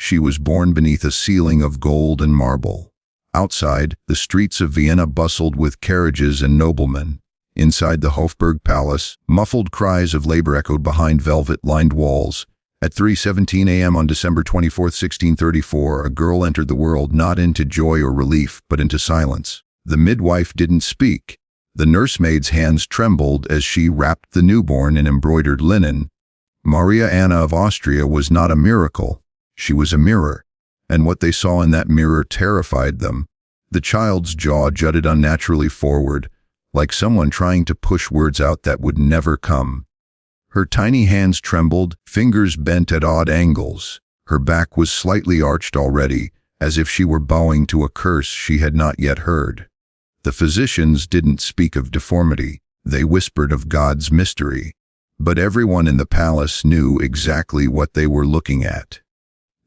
She was born beneath a ceiling of gold and marble. Outside, the streets of Vienna bustled with carriages and noblemen. Inside the Hofburg Palace, muffled cries of labor echoed behind velvet-lined walls. At 3:17 a.m. on December 24, 1634, a girl entered the world not into joy or relief, but into silence. The midwife didn't speak. The nursemaid's hands trembled as she wrapped the newborn in embroidered linen. Maria Anna of Austria was not a miracle. She was a mirror, and what they saw in that mirror terrified them. The child's jaw jutted unnaturally forward, like someone trying to push words out that would never come. Her tiny hands trembled, fingers bent at odd angles. Her back was slightly arched already, as if she were bowing to a curse she had not yet heard. The physicians didn't speak of deformity. They whispered of God's mystery. But everyone in the palace knew exactly what they were looking at.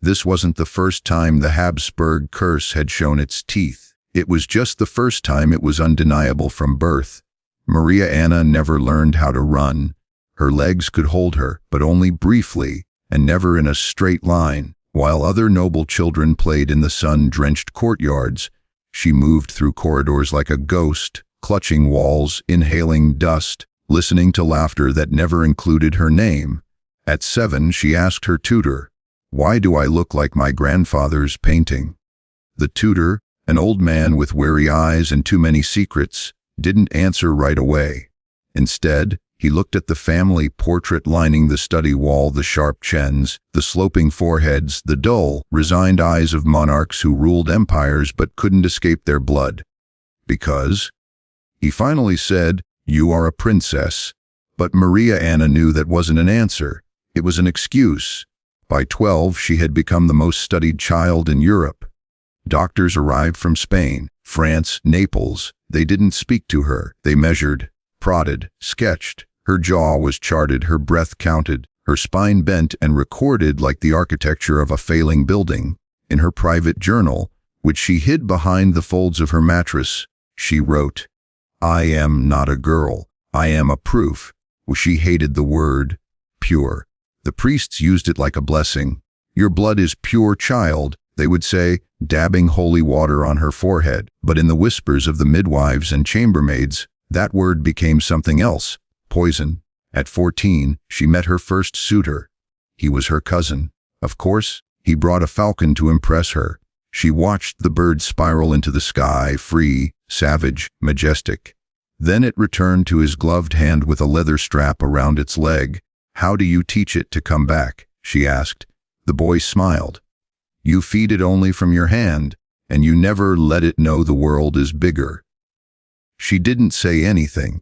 This wasn't the first time the Habsburg curse had shown its teeth. It was just the first time it was undeniable from birth. Maria Anna never learned how to run. Her legs could hold her, but only briefly, and never in a straight line. While other noble children played in the sun-drenched courtyards, she moved through corridors like a ghost, clutching walls, inhaling dust, listening to laughter that never included her name. At 7, she asked her tutor, "Why do I look like my grandfather's painting?" The tutor, an old man with wary eyes and too many secrets, didn't answer right away. Instead, he looked at the family portrait lining the study wall, the sharp chins, the sloping foreheads, the dull, resigned eyes of monarchs who ruled empires but couldn't escape their blood. "Because," he finally said, "you are a princess." But Maria Anna knew that wasn't an answer. It was an excuse. By 12, she had become the most studied child in Europe. Doctors arrived from Spain, France, Naples. They didn't speak to her. They measured, prodded, sketched. Her jaw was charted, her breath counted, her spine bent and recorded like the architecture of a failing building. In her private journal, which she hid behind the folds of her mattress, she wrote, "I am not a girl. I am a proof." She hated the word pure. The priests used it like a blessing. "Your blood is pure, child," they would say, dabbing holy water on her forehead. But in the whispers of the midwives and chambermaids, that word became something else. Poison. At 14, she met her first suitor. He was her cousin. Of course, he brought a falcon to impress her. She watched the bird spiral into the sky, free, savage, majestic. Then it returned to his gloved hand with a leather strap around its leg. "How do you teach it to come back?" she asked. The boy smiled. "You feed it only from your hand, and you never let it know the world is bigger." She didn't say anything.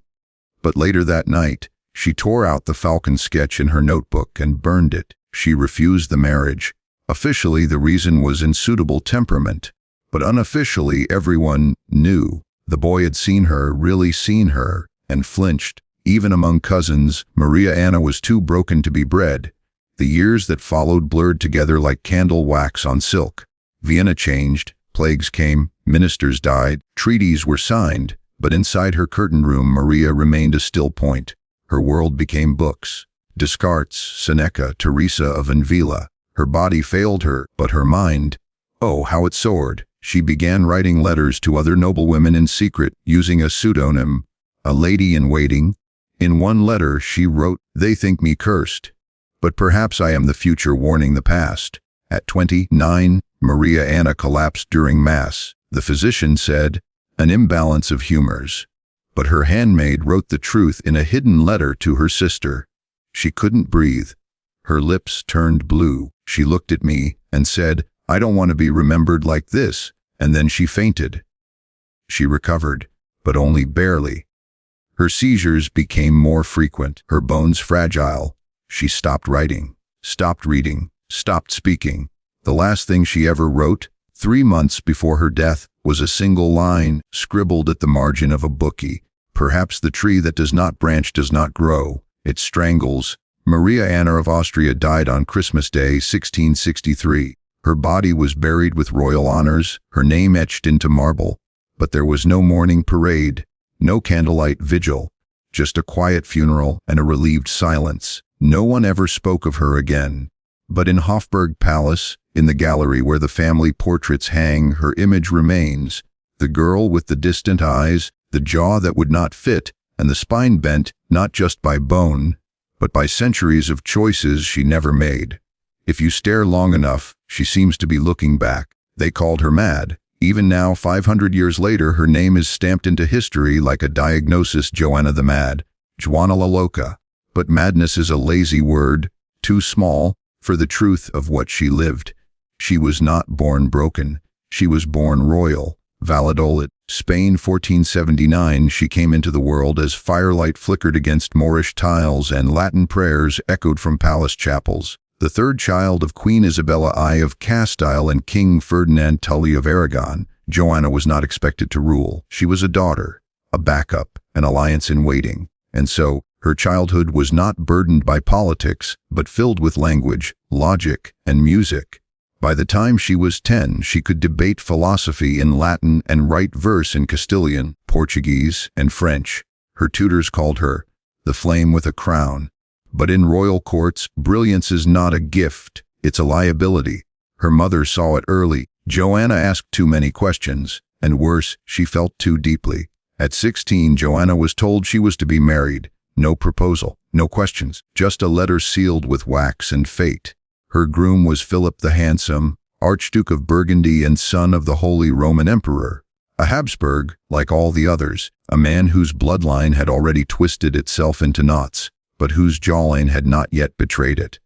But later that night, she tore out the falcon sketch in her notebook and burned it. She refused the marriage. Officially, the reason was unsuitable temperament. But unofficially, everyone knew. The boy had seen her, really seen her, and flinched. Even among cousins, Maria Anna was too broken to be bred. The years that followed blurred together like candle wax on silk. Vienna changed, plagues came, ministers died, treaties were signed. But inside her curtain room, Maria remained a still point. Her world became books. Descartes, Seneca, Theresa of Avila. Her body failed her, but her mind, oh, how it soared. She began writing letters to other noblewomen in secret, using a pseudonym, a lady-in-waiting. In one letter, she wrote, "They think me cursed, but perhaps I am the future warning the past." At 29, Maria Anna collapsed during Mass. The physician said, "An imbalance of humors." But her handmaid wrote the truth in a hidden letter to her sister. She couldn't breathe. Her lips turned blue. She looked at me and said, "I don't want to be remembered like this," and then she fainted. She recovered, but only barely. Her seizures became more frequent, her bones fragile. She stopped writing, stopped reading, stopped speaking. The last thing she ever wrote, 3 months before her death, was a single line, scribbled at the margin of a bookie. "Perhaps the tree that does not branch does not grow. It strangles." Maria Anna of Austria died on Christmas Day, 1663. Her body was buried with royal honors, her name etched into marble. But there was no mourning parade, no candlelight vigil, just a quiet funeral and a relieved silence. No one ever spoke of her again. But in Hofburg Palace, in the gallery where the family portraits hang, her image remains. The girl with the distant eyes, the jaw that would not fit, and the spine bent not just by bone, but by centuries of choices she never made. If you stare long enough, she seems to be looking back. They called her mad. Even now, 500 years later, her name is stamped into history like a diagnosis: Joanna the Mad, Joanna la Loca. But madness is a lazy word, too small for the truth of what she lived. She was not born broken. She was born royal. Valladolid, Spain, 1479. She came into the world as firelight flickered against Moorish tiles and Latin prayers echoed from palace chapels. The third child of Queen Isabella I of Castile and King Ferdinand Tully of Aragon, Joanna was not expected to rule. She was a daughter, a backup, an alliance in waiting. And so, her childhood was not burdened by politics, but filled with language, logic, and music. By the time she was 10, she could debate philosophy in Latin and write verse in Castilian, Portuguese, and French. Her tutors called her the flame with a crown. But in royal courts, brilliance is not a gift, it's a liability. Her mother saw it early. Joanna asked too many questions, and worse, she felt too deeply. At 16, Joanna was told she was to be married. No proposal, no questions, just a letter sealed with wax and fate. Her groom was Philip the Handsome, Archduke of Burgundy and son of the Holy Roman Emperor. A Habsburg, like all the others, a man whose bloodline had already twisted itself into knots, but whose jawline had not yet betrayed it.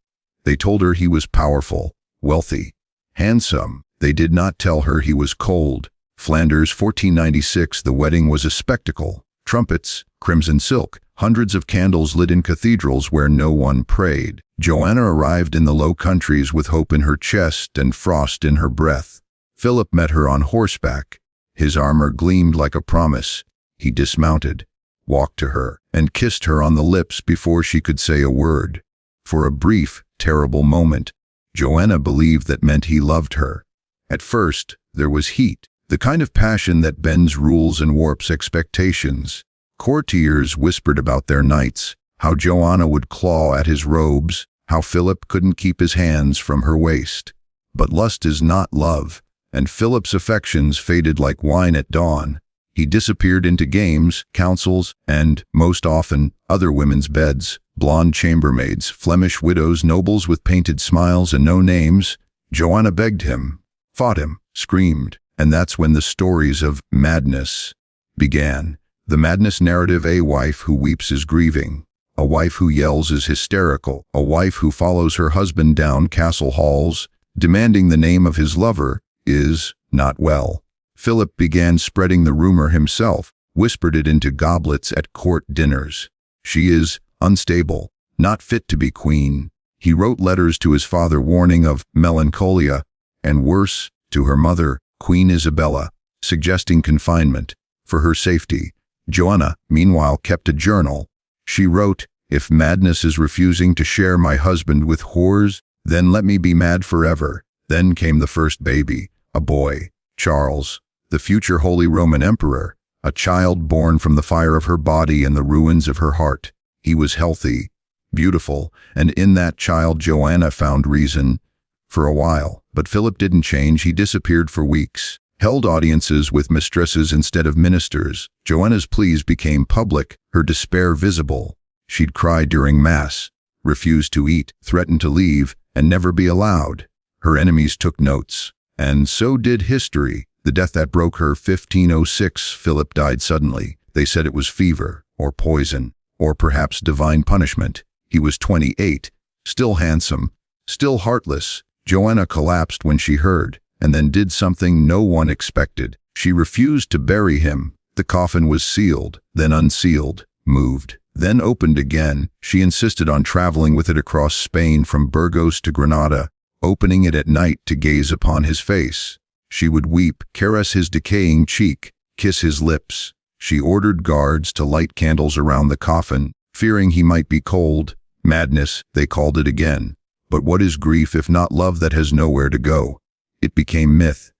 They told her he was powerful, wealthy, handsome. They did not tell her he was cold. Flanders, 1496. The wedding was a spectacle. Trumpets, crimson silk, hundreds of candles lit in cathedrals where no one prayed. Joanna arrived in the Low Countries with hope in her chest and frost in her breath. Philip met her on horseback. His armor gleamed like a promise. He dismounted, walked to her, and kissed her on the lips before she could say a word. For a brief, terrible moment, Joanna believed that meant he loved her. At first, there was heat, the kind of passion that bends rules and warps expectations. Courtiers whispered about their knights, how Joanna would claw at his robes, how Philip couldn't keep his hands from her waist. But lust is not love, and Philip's affections faded like wine at dawn. He disappeared into games, councils, and, most often, other women's beds. Blonde chambermaids, Flemish widows, nobles with painted smiles and no names. Joanna begged him, fought him, screamed, and that's when the stories of madness began. The madness narrative: a wife who weeps is grieving, a wife who yells is hysterical, a wife who follows her husband down castle halls, demanding the name of his lover, is not well. Philip began spreading the rumor himself, whispered it into goblets at court dinners. She is unstable, not fit to be queen. He wrote letters to his father warning of melancholia, and worse, to her mother, Queen Isabella, suggesting confinement for her safety. Joanna, meanwhile, kept a journal. She wrote, "If madness is refusing to share my husband with whores, then let me be mad forever." Then came the first baby, a boy, Charles, the future Holy Roman Emperor, a child born from the fire of her body and the ruins of her heart. He was healthy, beautiful, and in that child Joanna found reason. For a while, but Philip didn't change. He disappeared for weeks, held audiences with mistresses instead of ministers. Joanna's pleas became public, her despair visible. She'd cry during Mass, refuse to eat, threaten to leave, and never be allowed. Her enemies took notes, and so did history. The death that broke her, 1506, Philip died suddenly. They said it was fever, or poison, or perhaps divine punishment. He was 28, still handsome, still heartless. Joanna collapsed when she heard, and then did something no one expected. She refused to bury him. The coffin was sealed, then unsealed, moved, then opened again. She insisted on traveling with it across Spain from Burgos to Granada, opening it at night to gaze upon his face. She would weep, caress his decaying cheek, kiss his lips. She ordered guards to light candles around the coffin, fearing he might be cold. Madness, they called it again. But what is grief if not love that has nowhere to go? It became myth.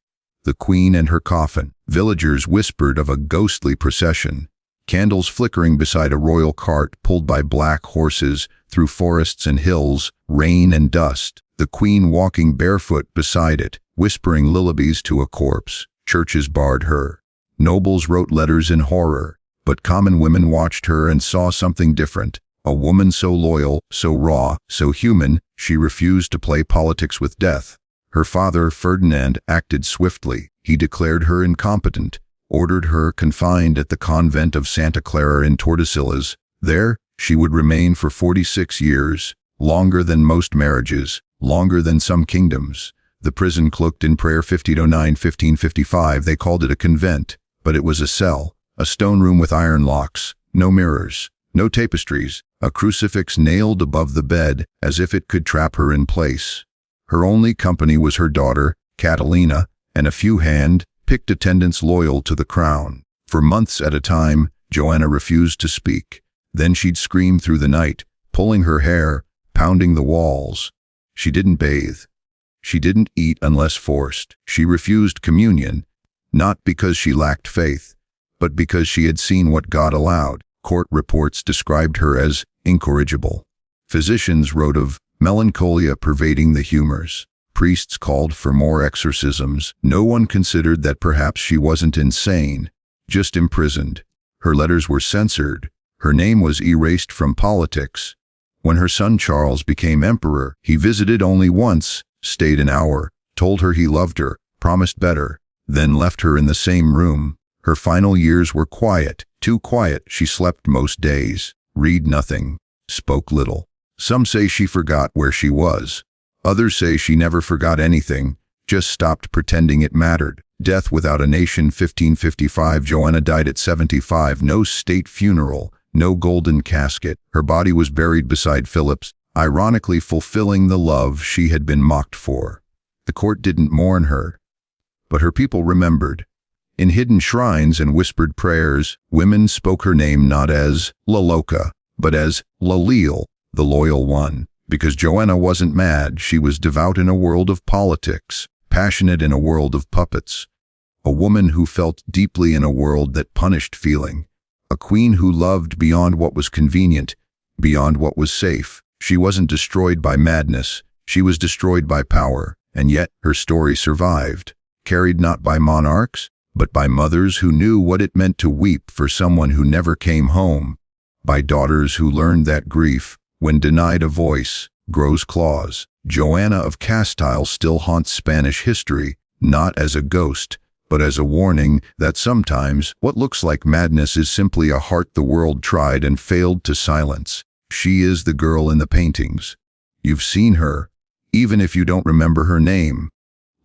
The queen and her coffin. Villagers whispered of a ghostly procession. Candles flickering beside a royal cart pulled by black horses through forests and hills, rain and dust. the queen walking barefoot beside it, whispering lullabies to a corpse. Churches barred her. Nobles wrote letters in horror, but common women watched her and saw something different. A woman so loyal, so raw, so human, she refused to play politics with death. Her father, Ferdinand, acted swiftly. He declared her incompetent, ordered her confined at the convent of Santa Clara in Tordesillas. There, she would remain for 46 years, longer than most marriages, longer than some kingdoms. The prison cloaked in prayer 1509-1555, they called it a convent, but it was a cell, a stone room with iron locks, no mirrors, no tapestries, a crucifix nailed above the bed as if it could trap her in place. Her only company was her daughter, Catalina, and a few hand-picked attendants loyal to the crown. For months at a time, Joanna refused to speak. Then she'd scream through the night, pulling her hair, pounding the walls. She didn't bathe. She didn't eat unless forced. She refused communion, not because she lacked faith, but because she had seen what God allowed. Court reports described her as incorrigible. Physicians wrote of melancholia pervading the humors. Priests called for more exorcisms. No one considered that perhaps she wasn't insane, just imprisoned. Her letters were censored. Her name was erased from politics. When her son Charles became emperor, he visited only once, stayed an hour, told her he loved her, promised better, then left her in the same room. Her final years were quiet, too quiet. She slept most days, read nothing, spoke little. Some say she forgot where she was. Others say she never forgot anything, just stopped pretending it mattered. Death without a nation 1555. Joanna died at 75. No state funeral, no golden casket. Her body was buried beside Philip's, ironically fulfilling the love she had been mocked for. The court didn't mourn her, but her people remembered. In hidden shrines and whispered prayers, women spoke her name not as La Loca, but as La Leal, the loyal one. Because Joanna wasn't mad, she was devout in a world of politics, passionate in a world of puppets. A woman who felt deeply in a world that punished feeling. A queen who loved beyond what was convenient, beyond what was safe. She wasn't destroyed by madness, she was destroyed by power, and yet her story survived, carried not by monarchs, but by mothers who knew what it meant to weep for someone who never came home, by daughters who learned that grief, when denied a voice, grows claws. Joanna of Castile still haunts Spanish history, not as a ghost, but as a warning that sometimes what looks like madness is simply a heart the world tried and failed to silence. She is the girl in the paintings. You've seen her, even if you don't remember her name.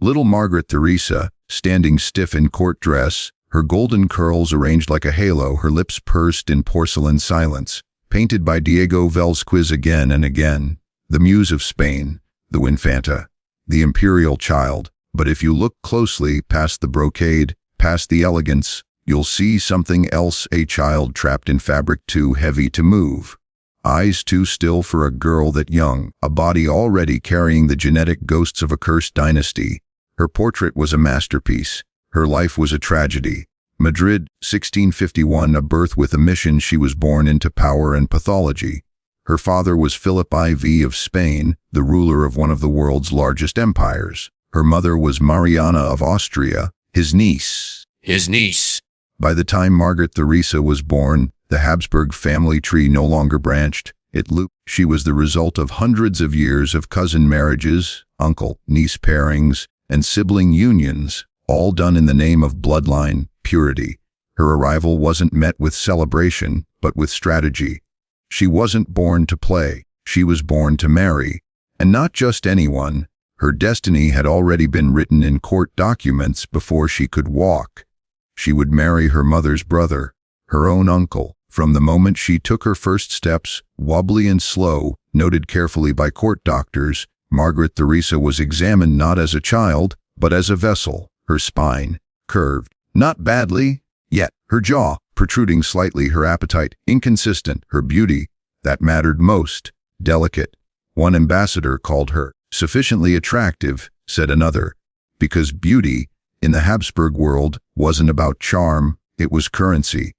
Little Margaret Theresa, standing stiff in court dress, her golden curls arranged like a halo, her lips pursed in porcelain silence, painted by Diego Velázquez again and again. The muse of Spain, the Infanta, the imperial child. But if you look closely past the brocade, past the elegance, you'll see something else, a child trapped in fabric too heavy to move. Eyes too still for a girl that young, a body already carrying the genetic ghosts of a cursed dynasty. Her portrait was a masterpiece. Her life was a tragedy. Madrid, 1651, a birth with a mission. She was born into power and pathology. Her father was Philip IV of Spain, the ruler of one of the world's largest empires. Her mother was Mariana of Austria, his niece. By the time Margaret Theresa was born, the Habsburg family tree no longer branched, it looped. She was the result of hundreds of years of cousin marriages, uncle-niece pairings, and sibling unions, all done in the name of bloodline purity. Her arrival wasn't met with celebration, but with strategy. She wasn't born to play, she was born to marry. And not just anyone. Her destiny had already been written in court documents before she could walk. She would marry her mother's brother, her own uncle. From the moment she took her first steps, wobbly and slow, noted carefully by court doctors, Margaret Theresa was examined not as a child, but as a vessel, her spine curved, not badly, yet her jaw protruding slightly, her appetite inconsistent, her beauty, that mattered most, delicate. One ambassador called her sufficiently attractive, said another, because beauty, in the Habsburg world, wasn't about charm, it was currency.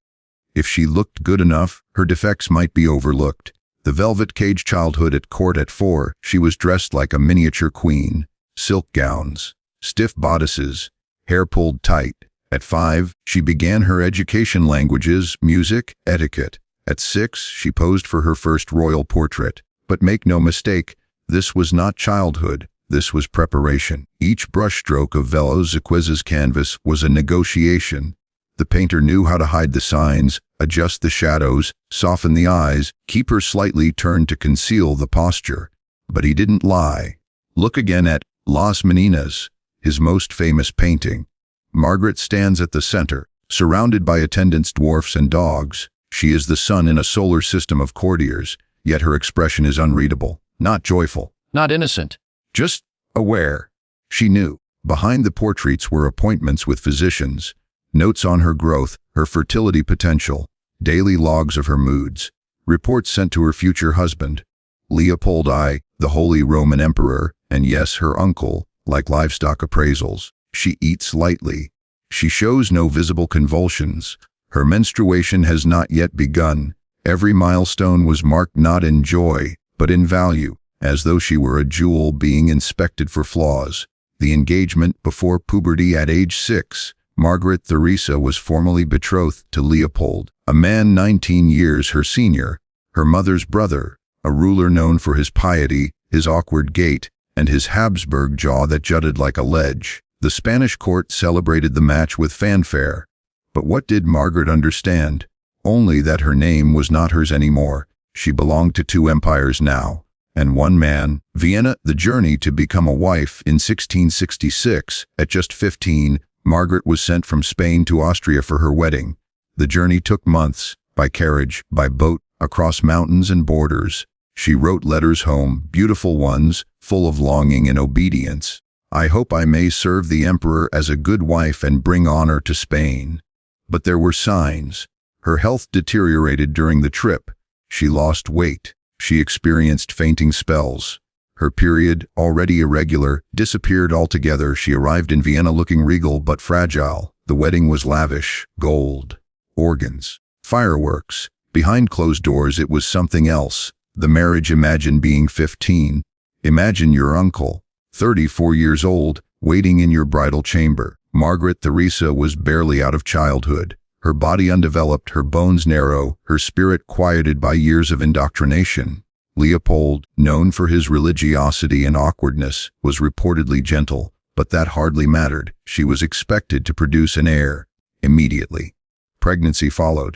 If she looked good enough, her defects might be overlooked. The velvet cage childhood at court. At 4, she was dressed like a miniature queen. Silk gowns, stiff bodices, hair pulled tight. At 5, she began her education: languages, music, etiquette. At 6, she posed for her first royal portrait. But make no mistake, this was not childhood, this was preparation. Each brushstroke of Velázquez's canvas was a negotiation. The painter knew how to hide the signs, adjust the shadows, soften the eyes, keep her slightly turned to conceal the posture. But he didn't lie. Look again at Las Meninas, his most famous painting. Margaret stands at the center, surrounded by attendants, dwarfs, and dogs. She is the sun in a solar system of courtiers, yet her expression is unreadable, not joyful, Not innocent. just aware. She knew. Behind the portraits were appointments with physicians, notes on her growth, her fertility potential, daily logs of her moods, reports sent to her future husband, Leopold I, the Holy Roman Emperor, and yes, her uncle, like livestock appraisals. She eats lightly. She shows no visible convulsions. Her menstruation has not yet begun. Every milestone was marked not in joy, but in value, as though she were a jewel being inspected for flaws. The engagement before puberty. At age 6, Margaret Theresa was formally betrothed to Leopold, a man 19 years her senior, her mother's brother, a ruler known for his piety, his awkward gait, and his Habsburg jaw that jutted like a ledge. The Spanish court celebrated the match with fanfare. But what did Margaret understand? Only that her name was not hers anymore. She belonged to 2 empires now, and 1 man, Vienna. The journey to become a wife. In 1666, at just 15, Margaret was sent from Spain to Austria for her wedding. The journey took months, by carriage, by boat, across mountains and borders. She wrote letters home, beautiful ones, full of longing and obedience. I hope I may serve the emperor as a good wife and bring honor to Spain. But there were signs. Her health deteriorated during the trip. She lost weight. She experienced fainting spells. Her period, already irregular, disappeared altogether. She arrived in Vienna looking regal but fragile. The wedding was lavish, gold, organs, fireworks. Behind closed doors it was something else. The marriage. Imagine being 15. Imagine your uncle, 34 years old, waiting in your bridal chamber. Margaret Theresa was barely out of childhood. Her body undeveloped, her bones narrow, her spirit quieted by years of indoctrination. Leopold, known for his religiosity and awkwardness, was reportedly gentle, but that hardly mattered. She was expected to produce an heir. Immediately. Pregnancy followed.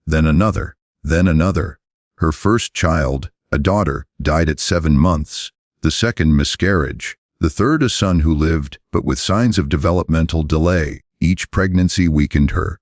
Then another. Then another. Her first child, a daughter, died at 7 months. The second, miscarriage. The third, a son who lived, but with signs of developmental delay. Each pregnancy weakened her.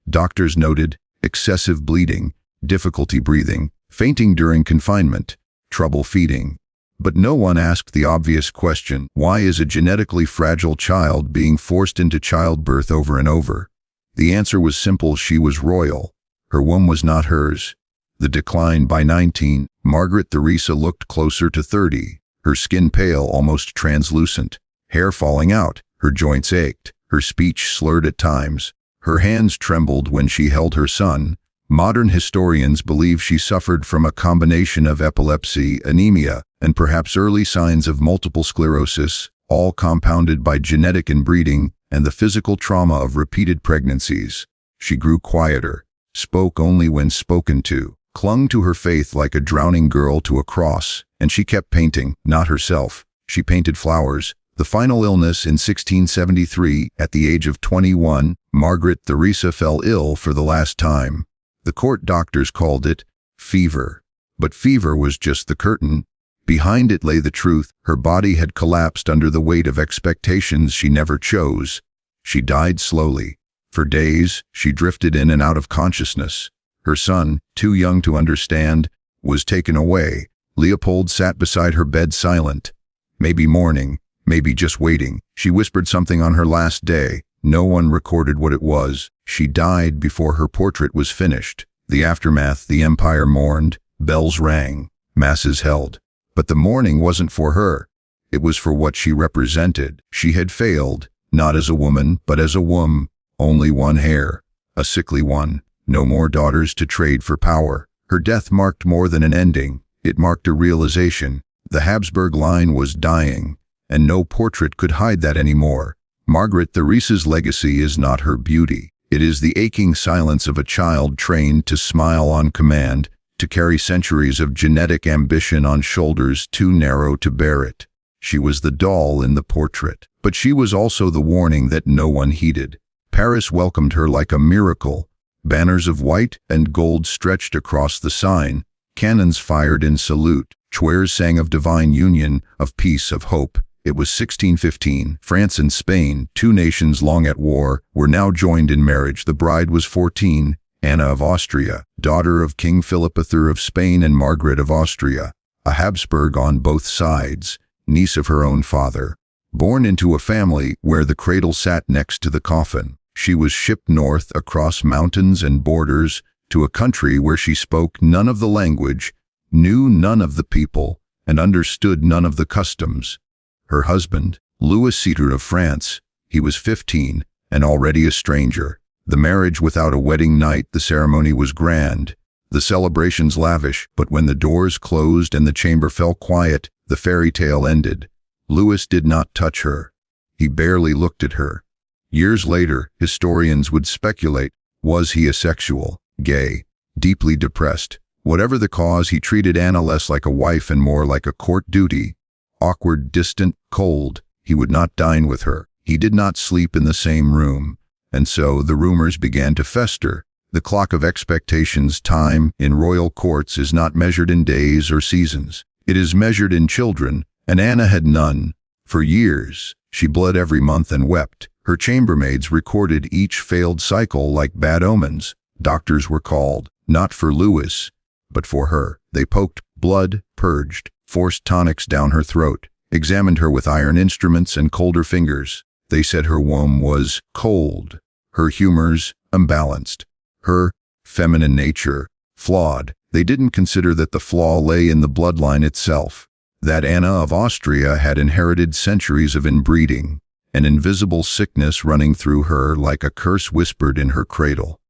Doctors noted excessive bleeding, difficulty breathing, fainting during confinement, trouble feeding. But no one asked the obvious question: why is a genetically fragile child being forced into childbirth over and over? The answer was simple: she was royal. Her womb was not hers. The decline. By 19, Margaret Theresa looked closer to 30. Her skin pale, almost translucent, hair falling out, her joints ached, her speech slurred at times. Her hands trembled when she held her son. Modern historians believe she suffered from a combination of epilepsy, anemia, and perhaps early signs of multiple sclerosis, all compounded by genetic inbreeding and the physical trauma of repeated pregnancies. She grew quieter, spoke only when spoken to, clung to her faith like a drowning girl to a cross, and she kept painting, not herself. She painted flowers. The final illness. In 1673, at the age of 21, Margaret Theresa fell ill for the last time. The court doctors called it fever. But fever was just the curtain. Behind it lay the truth. Her body had collapsed under the weight of expectations she never chose. She died slowly. For days, she drifted in and out of consciousness. Her son, too young to understand, was taken away. Leopold sat beside her bed silent. Maybe mourning, maybe just waiting. She whispered something on her last day. No one recorded what it was. She died before her portrait was finished. The aftermath. The empire mourned. Bells rang. Masses held. But the mourning wasn't for her. It was for what she represented. She had failed, not as a woman, but as a womb. Only one heir. A sickly one. No more daughters to trade for power. Her death marked more than an ending. It marked a realization. The Habsburg line was dying, and no portrait could hide that anymore. Margaret Theresa's legacy is not her beauty. It is the aching silence of a child trained to smile on command, to carry centuries of genetic ambition on shoulders too narrow to bear it. She was the doll in the portrait, but she was also the warning that no one heeded. Paris welcomed her like a miracle. Banners of white and gold stretched across the sign. Cannons fired in salute. Choirs sang of divine union, of peace, of hope. It was 1615. France and Spain, two nations long at war, were now joined in marriage. The bride was 14, Anna of Austria, daughter of King Philip III of Spain and Margaret of Austria, a Habsburg on both sides, niece of her own father. Born into a family where the cradle sat next to the coffin, she was shipped north across mountains and borders to a country where she spoke none of the language, knew none of the people, and understood none of the customs. Her husband, Louis Citer of France, he was 15 and already a stranger. The marriage without a wedding night, the ceremony was grand, the celebrations lavish, but when the doors closed and the chamber fell quiet, the fairy tale ended. Louis did not touch her. He barely looked at her. Years later, historians would speculate, was he asexual, gay, deeply depressed? Whatever the cause, he treated Anna less like a wife and more like a court duty. Awkward, distant, cold, he would not dine with her. He did not sleep in the same room. And so the rumors began to fester. The clock of expectations, time, in royal courts is not measured in days or seasons. It is measured in children, and Anna had none. For years, she bled every month and wept. Her chambermaids recorded each failed cycle like bad omens. Doctors were called, not for Louis, but for her. They poked blood, purged, forced tonics down her throat, examined her with iron instruments and colder fingers. They said her womb was cold, her humors imbalanced, her feminine nature flawed. They didn't consider that the flaw lay in the bloodline itself, that Anna of Austria had inherited centuries of inbreeding, an invisible sickness running through her like a curse whispered in her cradle.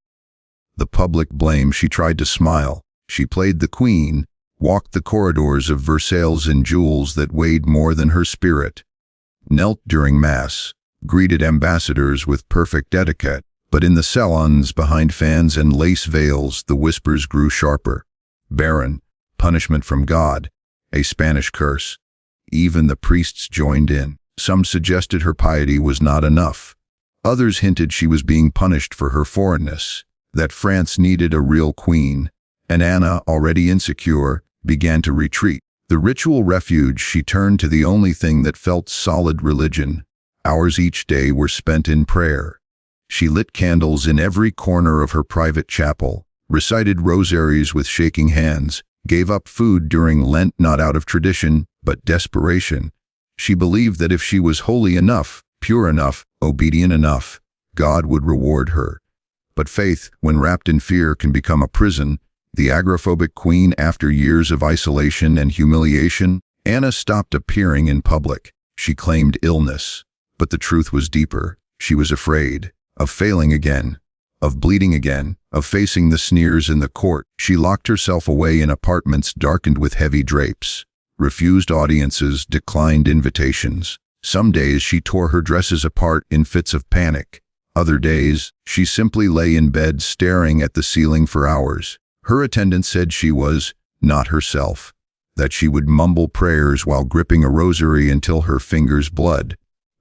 The public blame. She tried to smile. She played the queen, walked the corridors of Versailles in jewels that weighed more than her spirit, knelt during mass, greeted ambassadors with perfect etiquette, but in the salons behind fans and lace veils the whispers grew sharper. Barren, punishment from God, a Spanish curse. Even the priests joined in. Some suggested her piety was not enough. Others hinted she was being punished for her foreignness, that France needed a real queen, and Anna, already insecure, began to retreat. The ritual refuge, she turned to the only thing that felt solid: religion. Hours each day were spent in prayer. She lit candles in every corner of her private chapel, recited rosaries with shaking hands, gave up food during Lent not out of tradition, but desperation. She believed that if she was holy enough, pure enough, obedient enough, God would reward her. But faith, when wrapped in fear, can become a prison. The agoraphobic queen, after years of isolation and humiliation, Anna stopped appearing in public. She claimed illness. But the truth was deeper. She was afraid of failing again, of bleeding again, of facing the sneers in the court. She locked herself away in apartments darkened with heavy drapes, refused audiences, declined invitations. Some days she tore her dresses apart in fits of panic. Other days, she simply lay in bed staring at the ceiling for hours. Her attendant said she was not herself, that she would mumble prayers while gripping a rosary until her fingers bled.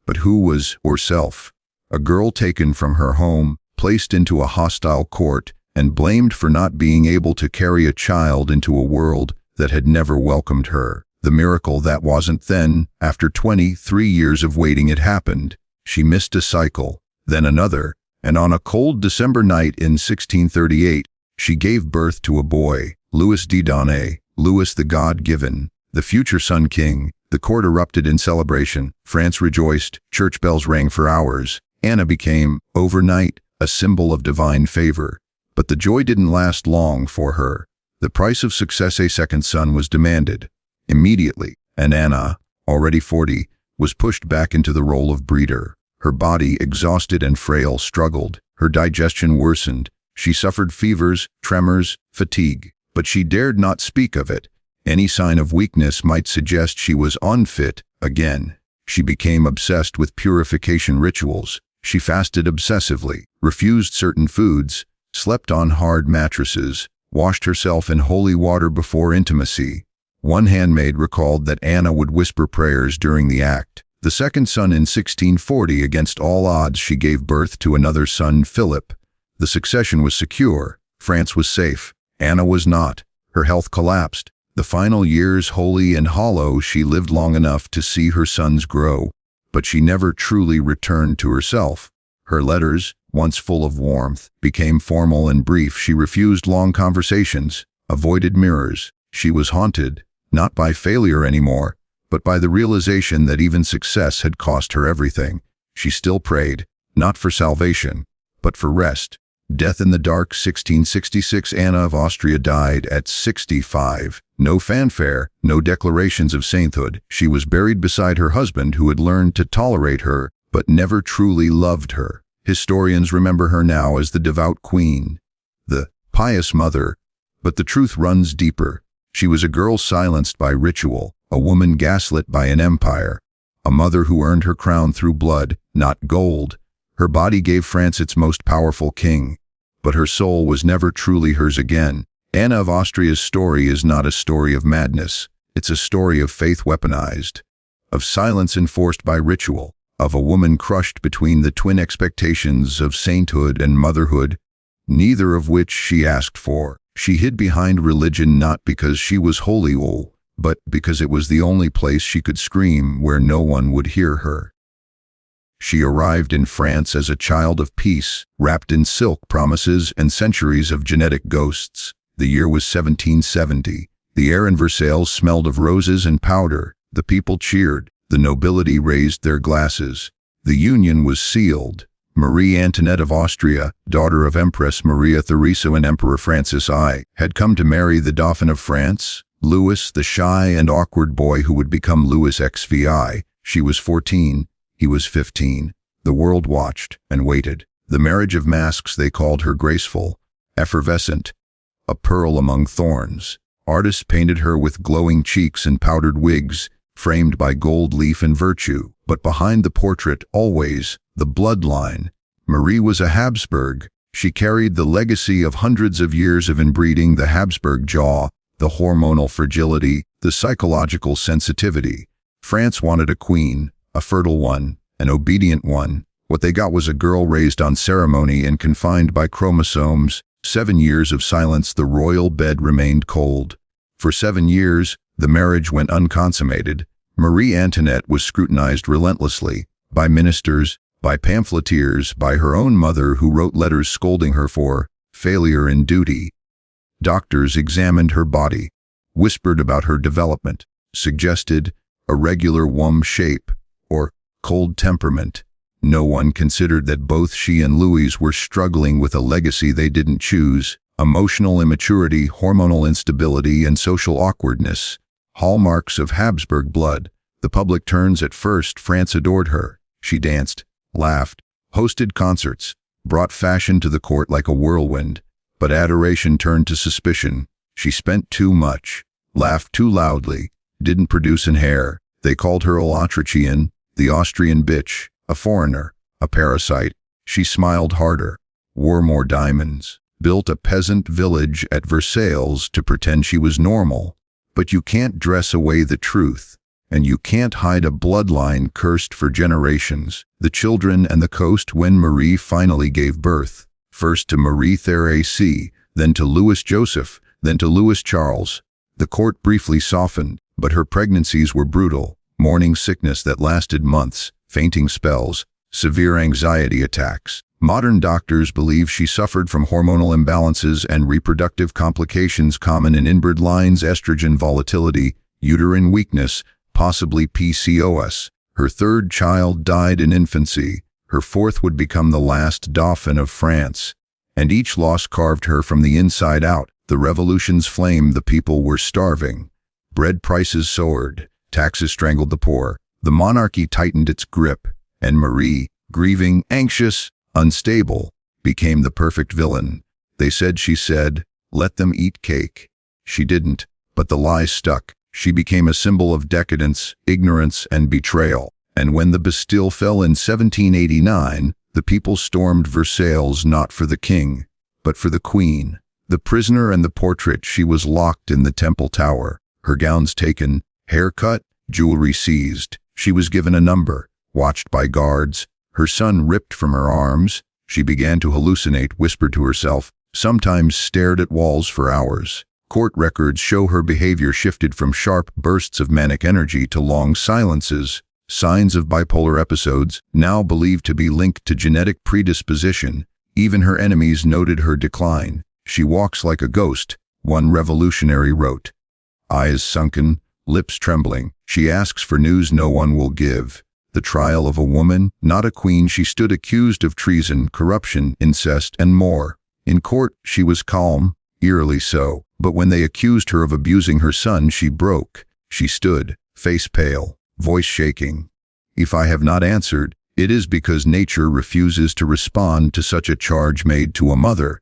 But who was herself? A girl taken from her home, placed into a hostile court, and blamed for not being able to carry a child into a world that had never welcomed her. The miracle that wasn't then. After 23 years of waiting, it happened. She missed a cycle, then another, and on a cold December night in 1638, she gave birth to a boy, Louis de Donnay, Louis the God-given, the future Sun King. The court erupted in celebration. France rejoiced. Church bells rang for hours. Anna became, overnight, a symbol of divine favor. But the joy didn't last long for her. The price of success, a second son, was demanded. Immediately, and Anna, already 40, was pushed back into the role of breeder. Her body, exhausted and frail, struggled. Her digestion worsened. She suffered fevers, tremors, fatigue. but she dared not speak of it. Any sign of weakness might suggest she was unfit again. She became obsessed with purification rituals. She fasted obsessively, refused certain foods, slept on hard mattresses, washed herself in holy water before intimacy. One handmaid recalled that Anna would whisper prayers during the act. The second son in 1640, against all odds, she gave birth to another son, Philip. The succession was secure. France was safe. Anna was not. Her health collapsed. The final years, holy and hollow, she lived long enough to see her sons grow, but she never truly returned to herself. Her letters, once full of warmth, became formal and brief. She refused long conversations, avoided mirrors. She was haunted, not by failure anymore, but by the realization that even success had cost her everything. She still prayed, not for salvation, but for rest. Death in the dark, 1666. Anna of Austria died at 65. No fanfare, no declarations of sainthood. She was buried beside her husband, who had learned to tolerate her, but never truly loved her. Historians remember her now as the devout queen, the pious mother, but the truth runs deeper. She was a girl silenced by ritual, a woman gaslit by an empire, a mother who earned her crown through blood, not gold. Her body gave France its most powerful king, but her soul was never truly hers again. Anna of Austria's story is not a story of madness. It's a story of faith weaponized, of silence enforced by ritual, of a woman crushed between the twin expectations of sainthood and motherhood, neither of which she asked for. She hid behind religion not because she was holy, but because it was the only place she could scream where no one would hear her. She arrived in France as a child of peace, wrapped in silk promises and centuries of genetic ghosts. The year was 1770. The air in Versailles smelled of roses and powder. The people cheered. The nobility raised their glasses. The union was sealed. Marie Antoinette of Austria, daughter of Empress Margaret Theresa and Emperor Francis I, had come to marry the Dauphin of France, Louis, the shy and awkward boy who would become Louis XVI. She was 14. He was 15. The world watched and waited. The marriage of masks, they called her, graceful, effervescent, a pearl among thorns. Artists painted her with glowing cheeks and powdered wigs, framed by gold leaf and virtue. But behind the portrait, always, the bloodline. Marie was a Habsburg. She carried the legacy of hundreds of years of inbreeding, the Habsburg jaw, the hormonal fragility, the psychological sensitivity. France wanted a queen, a fertile one, an obedient one. What they got was a girl raised on ceremony and confined by chromosomes. 7 years of silence. The royal bed remained cold. For 7 years, the marriage went unconsummated. Marie Antoinette was scrutinized relentlessly, by ministers, by pamphleteers, by her own mother, who wrote letters scolding her for failure in duty. Doctors examined her body, whispered about her development, suggested irregular womb shape, or cold temperament. No one considered that both she and Louis were struggling with a legacy they didn't choose: emotional immaturity, hormonal instability, and social awkwardness. Hallmarks of Habsburg blood. The public turns. At first, France adored her. She danced, laughed, hosted concerts, brought fashion to the court like a whirlwind. But adoration turned to suspicion. She spent too much, laughed too loudly, didn't produce an heir. They called her Autrichian, the Austrian bitch, a foreigner, a parasite. She smiled harder, wore more diamonds, built a peasant village at Versailles to pretend she was normal. But you can't dress away the truth, and you can't hide a bloodline cursed for generations. The children and the coast. When Marie finally gave birth, first to Margaret Theresa, then to Louis Joseph, then to Louis Charles, the court briefly softened, but her pregnancies were brutal. Morning sickness that lasted months, fainting spells, severe anxiety attacks. Modern doctors believe she suffered from hormonal imbalances and reproductive complications common in inbred lines: estrogen volatility, uterine weakness, possibly PCOS. Her third child died in infancy. Her fourth would become the last Dauphin of France. And each loss carved her from the inside out. The revolution's flame. The people were starving. Bread prices soared. Taxes strangled the poor. The monarchy tightened its grip. And Marie, grieving, anxious, unstable, became the perfect villain. They said she said, "Let them eat cake." She didn't, but the lie stuck. She became a symbol of decadence, ignorance, and betrayal. And when the Bastille fell in 1789, the people stormed Versailles not for the king, but for the queen. The prisoner and the portrait, she was locked in the Temple Tower. Her gowns taken, hair cut, jewelry seized. She was given a number, watched by guards, her son ripped from her arms. She began to hallucinate, whispered to herself, sometimes stared at walls for hours. Court records show her behavior shifted from sharp bursts of manic energy to long silences, signs of bipolar episodes, now believed to be linked to genetic predisposition. Even her enemies noted her decline. She walks like a ghost, one revolutionary wrote. Eyes sunken, lips trembling, she asks for news no one will give. The trial of a woman, not a queen. She stood accused of treason, corruption, incest, and more. In court, she was calm, eerily so, but when they accused her of abusing her son, she broke. She stood, face pale, voice shaking. If I have not answered, it is because nature refuses to respond to such a charge made to a mother.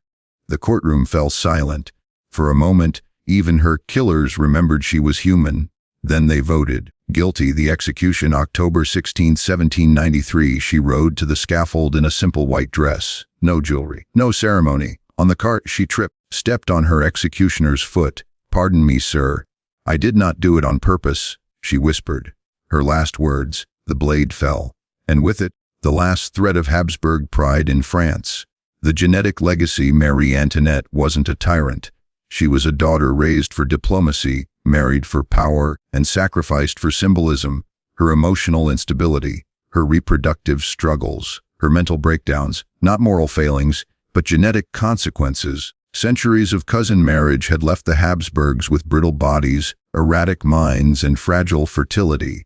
The courtroom fell silent. For a moment, even her killers remembered she was human. Then they voted. Guilty. The execution, October 16, 1793. She rode to the scaffold in a simple white dress. No jewelry, no ceremony. On the cart she tripped, stepped on her executioner's foot. Pardon me, sir. I did not do it on purpose, she whispered. Her last words. The blade fell. And with it, the last thread of Habsburg pride in France. The genetic legacy. Marie Antoinette wasn't a tyrant. She was a daughter raised for diplomacy, married for power, and sacrificed for symbolism. Her emotional instability, her reproductive struggles, her mental breakdowns, not moral failings, but genetic consequences. Centuries of cousin marriage had left the Habsburgs with brittle bodies, erratic minds, and fragile fertility.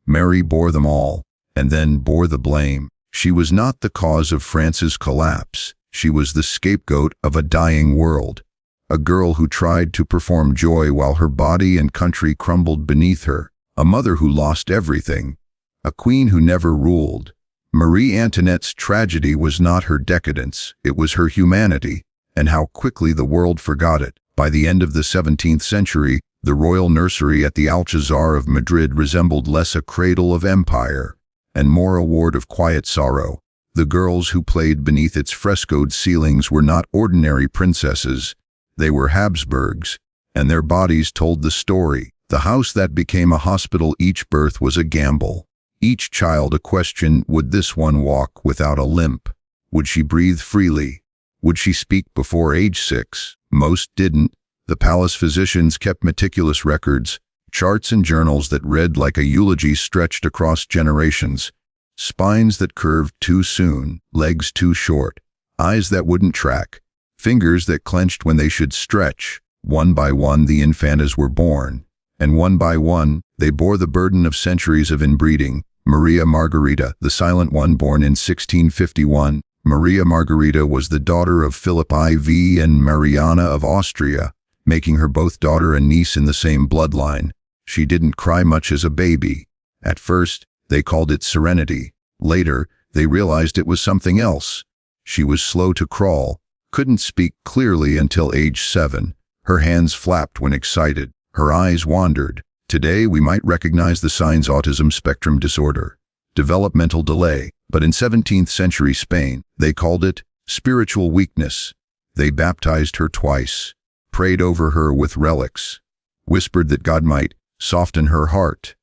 Mary bore them all, and then bore the blame. She was not the cause of France's collapse. She was the scapegoat of a dying world. A girl who tried to perform joy while her body and country crumbled beneath her. A mother who lost everything. A queen who never ruled. Marie Antoinette's tragedy was not her decadence, it was her humanity, and how quickly the world forgot it. By the end of the 17th century, the royal nursery at the Alcazar of Madrid resembled less a cradle of empire, and more a ward of quiet sorrow. The girls who played beneath its frescoed ceilings were not ordinary princesses. They were Habsburgs, and their bodies told the story. The house that became a hospital. Each birth was a gamble. Each child a question. Would this one walk without a limp? Would she breathe freely? Would she speak before age 6? Most didn't. The palace physicians kept meticulous records, charts and journals that read like a eulogy stretched across generations. Spines that curved too soon, legs too short, eyes that wouldn't track, fingers that clenched when they should stretch. One by one the infantas were born, and one by one they bore the burden of centuries of inbreeding. Maria Margherita, the silent one, born in 1651. Maria Margherita was the daughter of Philip IV and Mariana of Austria, making her both daughter and niece in the same bloodline. She didn't cry much as a baby. At first, they called it serenity. Later, they realized it was something else. She was slow to crawl, couldn't speak clearly until age 7. Her hands flapped when excited. Her eyes wandered. Today we might recognize the signs: autism spectrum disorder, developmental delay, but in 17th century Spain, they called it spiritual weakness. They baptized her twice, prayed over her with relics, whispered that God might soften her heart.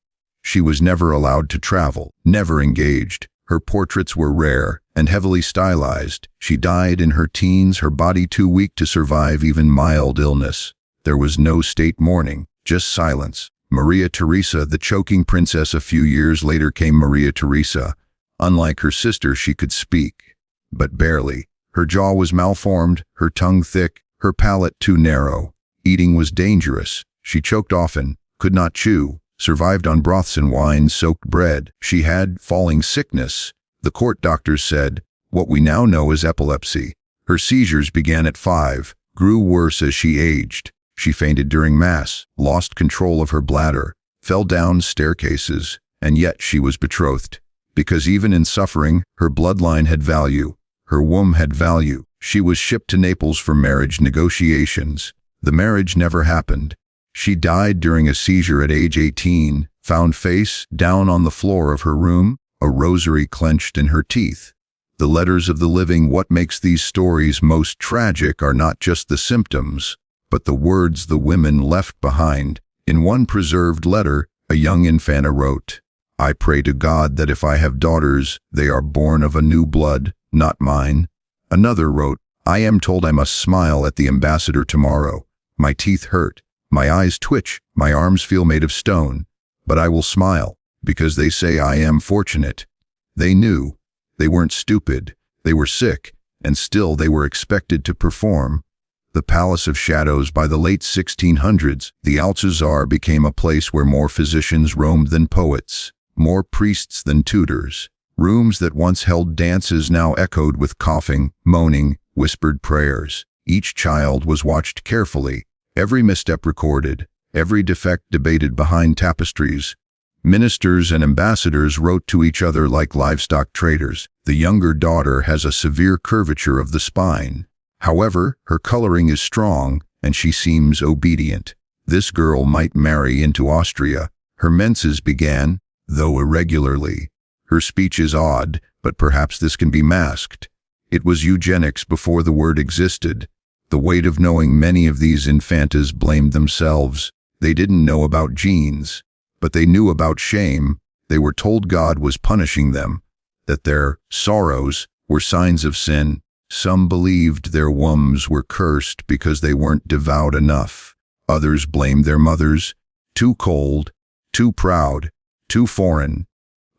She was never allowed to travel, never engaged. Her portraits were rare and heavily stylized. She died in her teens, her body too weak to survive even mild illness. There was no state mourning, just silence. Maria Theresa, the choking princess. A few years later came Maria Theresa. Unlike her sister, she could speak, but barely. Her jaw was malformed, her tongue thick, her palate too narrow. Eating was dangerous. She choked often, could not chew, survived on broths and wine-soaked bread. She had falling sickness. The court doctors said, what we now know as epilepsy. Her seizures began at 5, grew worse as she aged. She fainted during Mass, lost control of her bladder, fell down staircases, and yet she was betrothed. Because even in suffering, her bloodline had value. Her womb had value. She was shipped to Naples for marriage negotiations. The marriage never happened. She died during a seizure at age 18, found face down on the floor of her room, a rosary clenched in her teeth. The letters of the living. What makes these stories most tragic are not just the symptoms, but the words the women left behind. In one preserved letter, a young infanta wrote, "I pray to God that if I have daughters, they are born of a new blood, not mine." Another wrote, "I am told I must smile at the ambassador tomorrow. My teeth hurt, my eyes twitch, my arms feel made of stone, but I will smile, because they say I am fortunate." They knew. They weren't stupid. They were sick, and still they were expected to perform. The Palace of Shadows. By the late 1600s, the Alcazar became a place where more physicians roamed than poets, more priests than tutors. Rooms that once held dances now echoed with coughing, moaning, whispered prayers. Each child was watched carefully, every misstep recorded, every defect debated behind tapestries. Ministers and ambassadors wrote to each other like livestock traders. The younger daughter has a severe curvature of the spine. However, her coloring is strong, and she seems obedient. This girl might marry into Austria. Her menses began, though irregularly. Her speech is odd, but perhaps this can be masked. It was eugenics before the word existed. The weight of knowing. Many of these infantas blamed themselves. They didn't know about genes, but they knew about shame. They were told God was punishing them, that their sorrows were signs of sin. Some believed their wombs were cursed because they weren't devout enough. Others blamed their mothers, too cold, too proud, too foreign.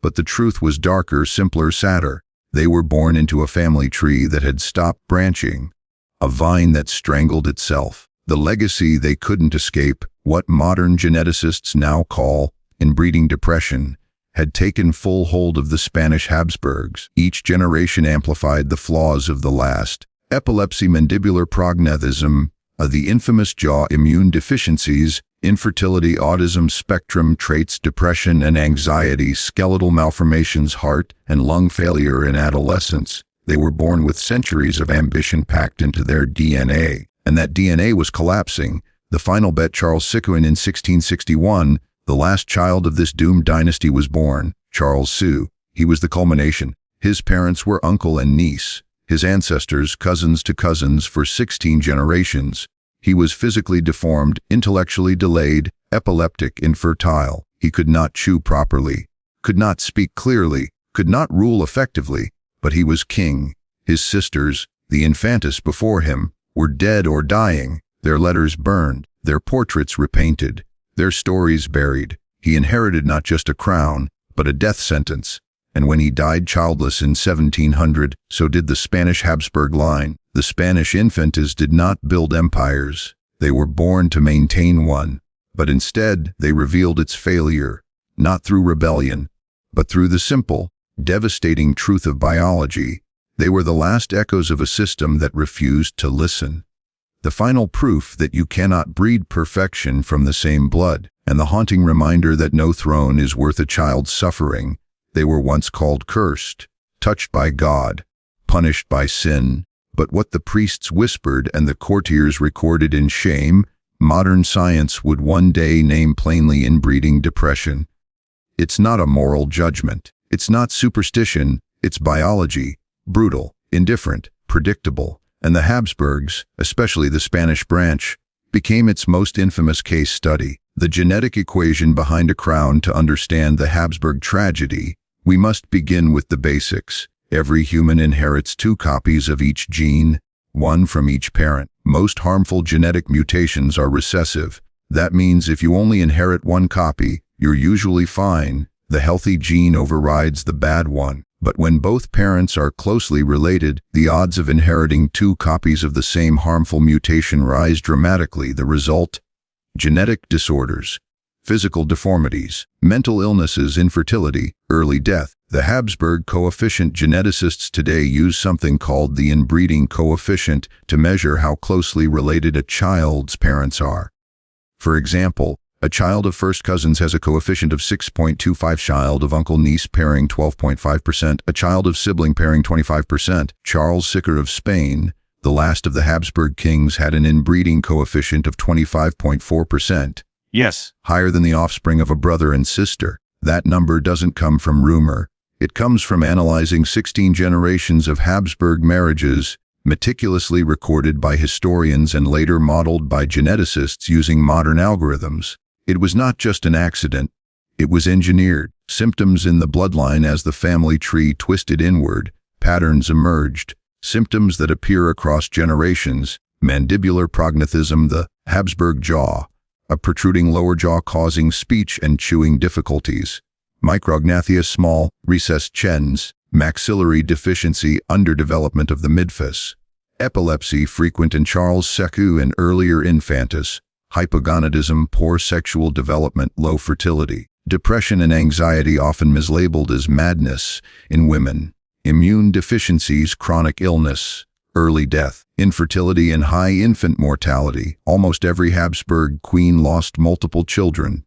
But the truth was darker, simpler, sadder. They were born into a family tree that had stopped branching, a vine that strangled itself. The legacy they couldn't escape, what modern geneticists now call inbreeding depression, had taken full hold of the Spanish Habsburgs. Each generation amplified the flaws of the last. Epilepsy, mandibular prognathism, the infamous jaw, immune deficiencies, infertility, autism spectrum traits, depression and anxiety, skeletal malformations, heart and lung failure in adolescence. They were born with centuries of ambition packed into their DNA, and that DNA was collapsing. The final bet. Charles Siquin in 1661, the last child of this doomed dynasty, was born. Charles Sue. He was the culmination. His parents were uncle and niece, his ancestors cousins to cousins for 16 generations. He was physically deformed, intellectually delayed, epileptic, infertile. He could not chew properly, could not speak clearly, could not rule effectively, but he was king. His sisters, the infantas before him, were dead or dying, their letters burned, their portraits repainted, their stories buried. He inherited not just a crown, but a death sentence. And when he died childless in 1700, so did the Spanish Habsburg line. The Spanish infantas did not build empires. They were born to maintain one. But instead, they revealed its failure, not through rebellion, but through the simple, devastating truth of biology. They were the last echoes of a system that refused to listen. The final proof that you cannot breed perfection from the same blood, and the haunting reminder that no throne is worth a child's suffering. They were once called cursed, touched by God, punished by sin. But what the priests whispered and the courtiers recorded in shame, modern science would one day name plainly inbreeding depression. It's not a moral judgment. It's not superstition. It's biology, brutal, indifferent, predictable. And the Habsburgs, especially the Spanish branch, became its most infamous case study. The genetic equation behind a crown. To understand the Habsburg tragedy, we must begin with the basics. Every human inherits 2 copies of each gene, one from each parent. Most harmful genetic mutations are recessive. That means if you only inherit 1 copy, you're usually fine. The healthy gene overrides the bad one. But when both parents are closely related, the odds of inheriting 2 copies of the same harmful mutation rise dramatically. The result? Genetic disorders, physical deformities, mental illnesses, infertility, early death. The Habsburg coefficient. Geneticists today use something called the inbreeding coefficient to measure how closely related a child's parents are. For example, a child of first cousins has a coefficient of 6.25, child of uncle-niece pairing 12.5%, a child of sibling pairing 25%. Charles Siquin of Spain, The last of the Habsburg kings had an inbreeding coefficient of 25.4%. Yes. Higher than the offspring of a brother and sister. That number doesn't come from rumor. It comes from analyzing 16 generations of Habsburg marriages, meticulously recorded by historians and later modeled by geneticists using modern algorithms. It was not just an accident. It was engineered. Symptoms in the bloodline as the family tree twisted inward, patterns emerged. Symptoms that appear across generations. Mandibular prognathism, the Habsburg jaw, a protruding lower jaw causing speech and chewing difficulties. Micrognathia, small, recessed chens. Maxillary deficiency, underdevelopment of the midface. Epilepsy, frequent in Charles Secu and earlier infantis. Hypogonadism, poor sexual development, low fertility. Depression and anxiety, often mislabeled as madness in women. Immune deficiencies, chronic illness. Early death. Infertility and high infant mortality. Almost every Habsburg queen lost multiple children.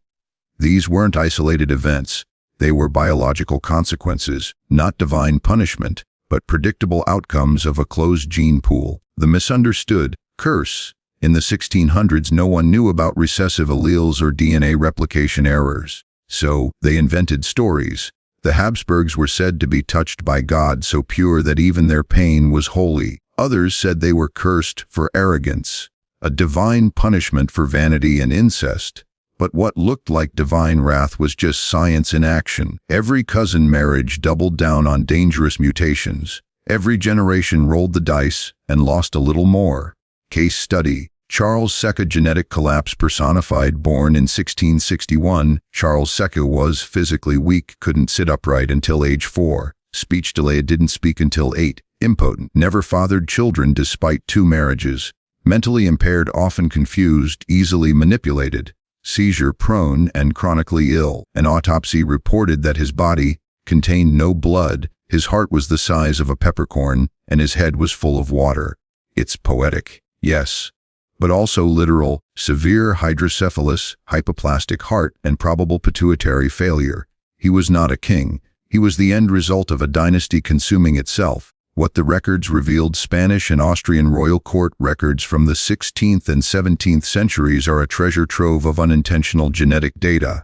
These weren't isolated events. They were biological consequences, not divine punishment, but predictable outcomes of a closed gene pool. The misunderstood curse. In the 1600s, no one knew about recessive alleles or DNA replication errors. So, they invented stories. The Habsburgs were said to be touched by God so pure that even their pain was holy. Others said they were cursed for arrogance, a divine punishment for vanity and incest. But what looked like divine wrath was just science in action. Every cousin marriage doubled down on dangerous mutations. Every generation rolled the dice and lost a little more. Case study: Charles Secu, genetic collapse personified. Born in 1661, Charles Secu was physically weak, couldn't sit upright until age 4. Speech delay, didn't speak until 8. Impotent, never fathered children despite 2 marriages. Mentally impaired, often confused, easily manipulated. Seizure-prone and chronically ill. An autopsy reported that his body contained no blood, his heart was the size of a peppercorn, and his head was full of water. It's poetic, yes, but also literal. Severe hydrocephalus, hypoplastic heart, and probable pituitary failure. He was not a king. He was the end result of a dynasty consuming itself. What the records revealed: Spanish and Austrian royal court records from the 16th and 17th centuries are a treasure trove of unintentional genetic data.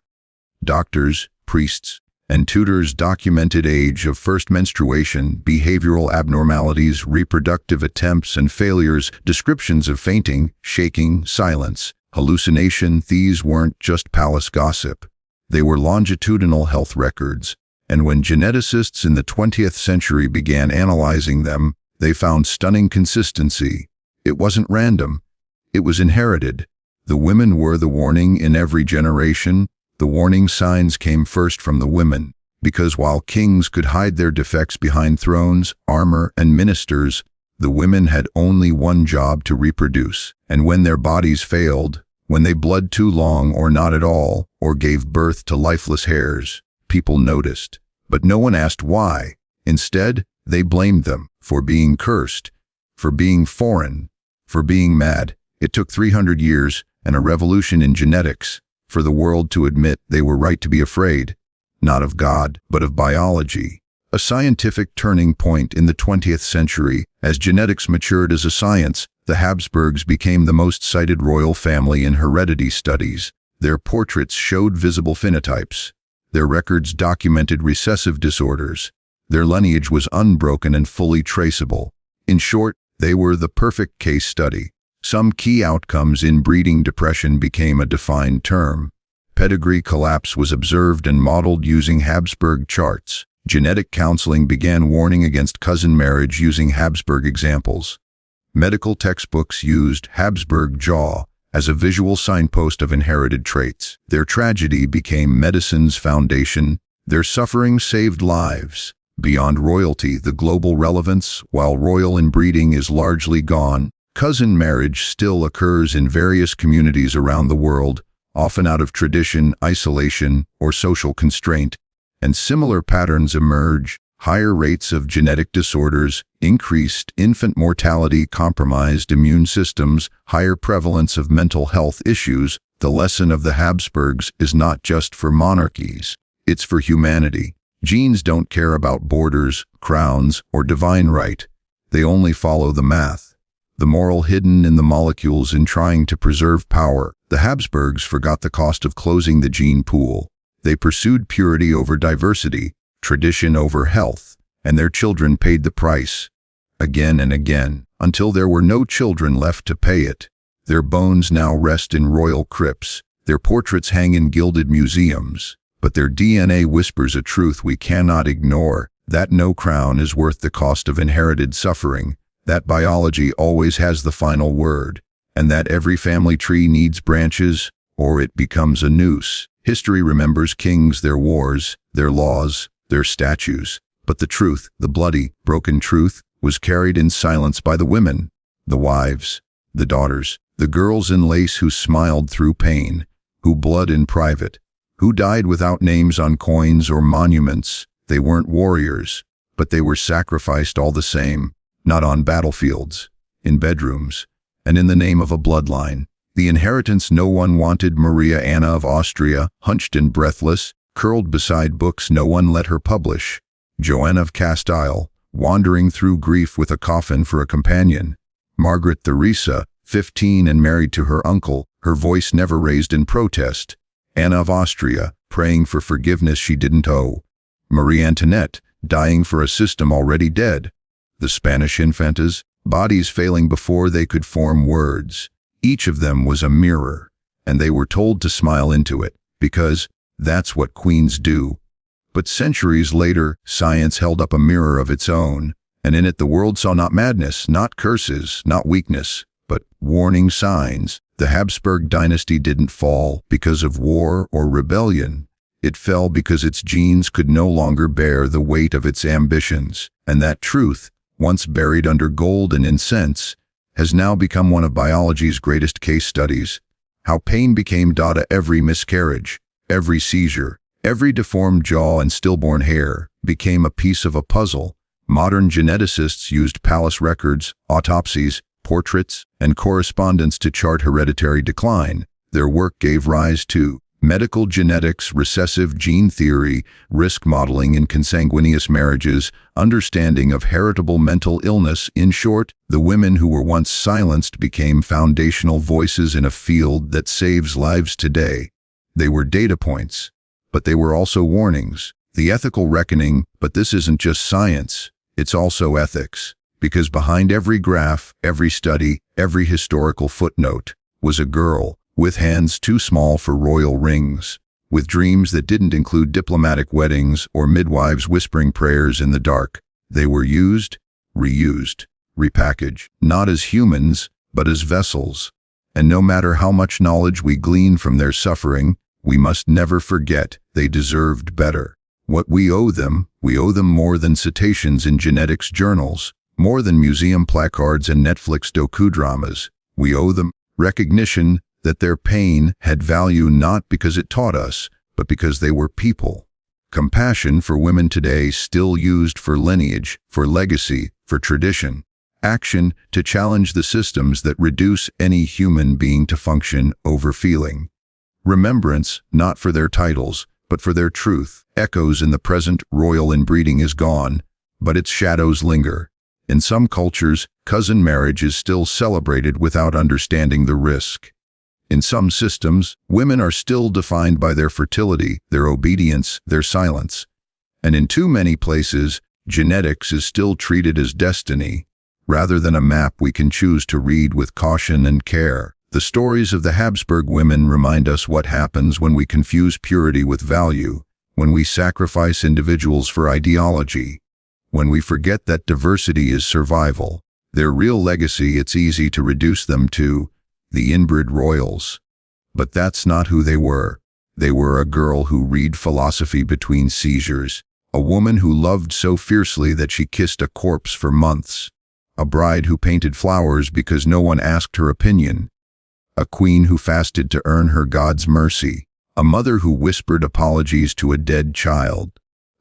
Doctors, priests, and tutors documented age of first menstruation, behavioral abnormalities, reproductive attempts and failures, descriptions of fainting, shaking, silence, hallucination. These weren't just palace gossip. They were longitudinal health records. And when geneticists in the 20th century began analyzing them, they found stunning consistency. It wasn't random. It was inherited. The women were the warning in every generation. The warning signs came first from the women. Because while kings could hide their defects behind thrones, armor, and ministers, the women had only one job: to reproduce. And when their bodies failed, when they bled too long or not at all, or gave birth to lifeless hairs, people noticed. But no one asked why. Instead, they blamed them for being cursed, for being foreign, for being mad. It took 300 years and a revolution in genetics for the world to admit they were right to be afraid, not of God, but of biology. A scientific turning point in the 20th century. As genetics matured as a science, the Habsburgs became the most cited royal family in heredity studies. Their portraits showed visible phenotypes. Their records documented recessive disorders. Their lineage was unbroken and fully traceable. In short, they were the perfect case study. Some key outcomes: inbreeding depression became a defined term. Pedigree collapse was observed and modeled using Habsburg charts. Genetic counseling began warning against cousin marriage using Habsburg examples. Medical textbooks used Habsburg jaw as a visual signpost of inherited traits. Their tragedy became medicine's foundation. Their suffering saved lives. Beyond royalty, the global relevance: while royal inbreeding is largely gone, cousin marriage still occurs in various communities around the world, often out of tradition, isolation, or social constraint. And similar patterns emerge: higher rates of genetic disorders, increased infant mortality, compromised immune systems, higher prevalence of mental health issues. The lesson of the Habsburgs is not just for monarchies. It's for humanity. Genes don't care about borders, crowns, or divine right. They only follow the math. the moral hidden in the molecules in trying to preserve power. The Habsburgs forgot the cost of closing the gene pool. They pursued purity over diversity, tradition over health, and their children paid the price. Again and again, until there were no children left to pay it. Their bones now rest in royal crypts, their portraits hang in gilded museums, but their DNA whispers a truth we cannot ignore, that no crown is worth the cost of inherited suffering, that biology always has the final word, and that every family tree needs branches, or it becomes a noose. History remembers kings, their wars, their laws, their statues, but the truth, the bloody, broken truth, was carried in silence by the women, the wives, the daughters, the girls in lace who smiled through pain, who bled in private, who died without names on coins or monuments. They weren't warriors, but they were sacrificed all the same, not on battlefields, in bedrooms, and in the name of a bloodline. The inheritance no one wanted. Maria Anna of Austria, hunched and breathless, curled beside books no one let her publish. Joanna of Castile, wandering through grief with a coffin for a companion. Margaret Theresa, 15 and married to her uncle, her voice never raised in protest. Anna of Austria, praying for forgiveness she didn't owe. Marie Antoinette, dying for a system already dead. The Spanish infantas, bodies failing before they could form words. Each of them was a mirror, and they were told to smile into it, because that's what queens do. But centuries later, science held up a mirror of its own, and in it the world saw not madness, not curses, not weakness, but warning signs. The Habsburg dynasty didn't fall because of war or rebellion. It fell because its genes could no longer bear the weight of its ambitions, and that truth, once buried under gold and incense, has now become one of biology's greatest case studies. How pain became data. Every miscarriage, every seizure, every deformed jaw and stillborn hair became a piece of a puzzle. Modern geneticists used palace records, autopsies, portraits, and correspondence to chart hereditary decline. Their work gave rise to medical genetics, recessive gene theory, risk modeling in consanguineous marriages, understanding of heritable mental illness. In short, the women who were once silenced became foundational voices in a field that saves lives today. They were data points, but they were also warnings. The ethical reckoning, but this isn't just science, it's also ethics. Because behind every graph, every study, every historical footnote, was a girl, with hands too small for royal rings, with dreams that didn't include diplomatic weddings or midwives whispering prayers in the dark. They were used, reused, repackaged, not as humans, but as vessels. And no matter how much knowledge we glean from their suffering, we must never forget they deserved better. What we owe them more than citations in genetics journals, more than museum placards and Netflix docudramas. We owe them recognition that their pain had value not because it taught us, but because they were people. Compassion for women today still used for lineage, for legacy, for tradition. Action to challenge the systems that reduce any human being to function over feeling. Remembrance, not for their titles, but for their truth. Echoes in the present. Royal inbreeding is gone, but its shadows linger. In some cultures, cousin marriage is still celebrated without understanding the risk. In some systems, women are still defined by their fertility, their obedience, their silence. And in too many places, genetics is still treated as destiny, rather than a map we can choose to read with caution and care. The stories of the Habsburg women remind us what happens when we confuse purity with value, when we sacrifice individuals for ideology, when we forget that diversity is survival. Their real legacy, it's easy to reduce them to the inbred royals. But that's not who they were. They were a girl who read philosophy between seizures, a woman who loved so fiercely that she kissed a corpse for months, a bride who painted flowers because no one asked her opinion, a queen who fasted to earn her God's mercy, a mother who whispered apologies to a dead child,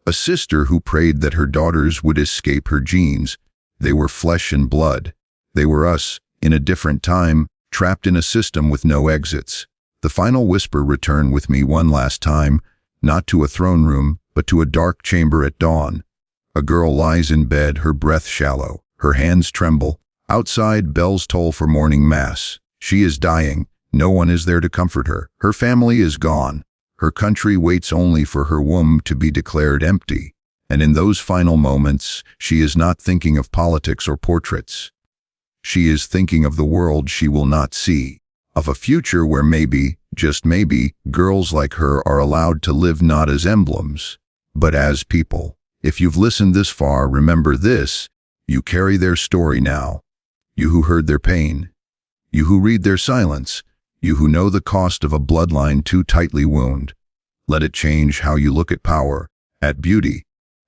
a sister who prayed that her daughters would escape her genes. They were flesh and blood. They were us, in a different time, trapped in a system with no exits. The final whisper: return with me one last time, not to a throne room, but to a dark chamber at dawn. A girl lies in bed, her breath shallow, her hands tremble. Outside, bells toll for morning mass. She is dying. No one is there to comfort her. Her family is gone. Her country waits only for her womb to be declared empty. And in those final moments, she is not thinking of politics or portraits. She is thinking of the world she will not see, of a future where maybe, just maybe, girls like her are allowed to live not as emblems, but as people. If you've listened this far, remember this: you carry their story now. You who heard their pain. You who read their silence. You who know the cost of a bloodline too tightly wound. Let it change how you look at power, at beauty,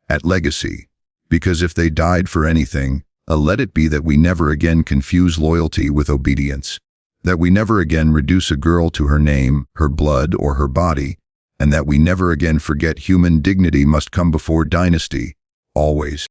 at legacy. Because if they died for anything, let it be that we never again confuse loyalty with obedience, that we never again reduce a girl to her name, her blood, or her body, and that we never again forget human dignity must come before dynasty, always.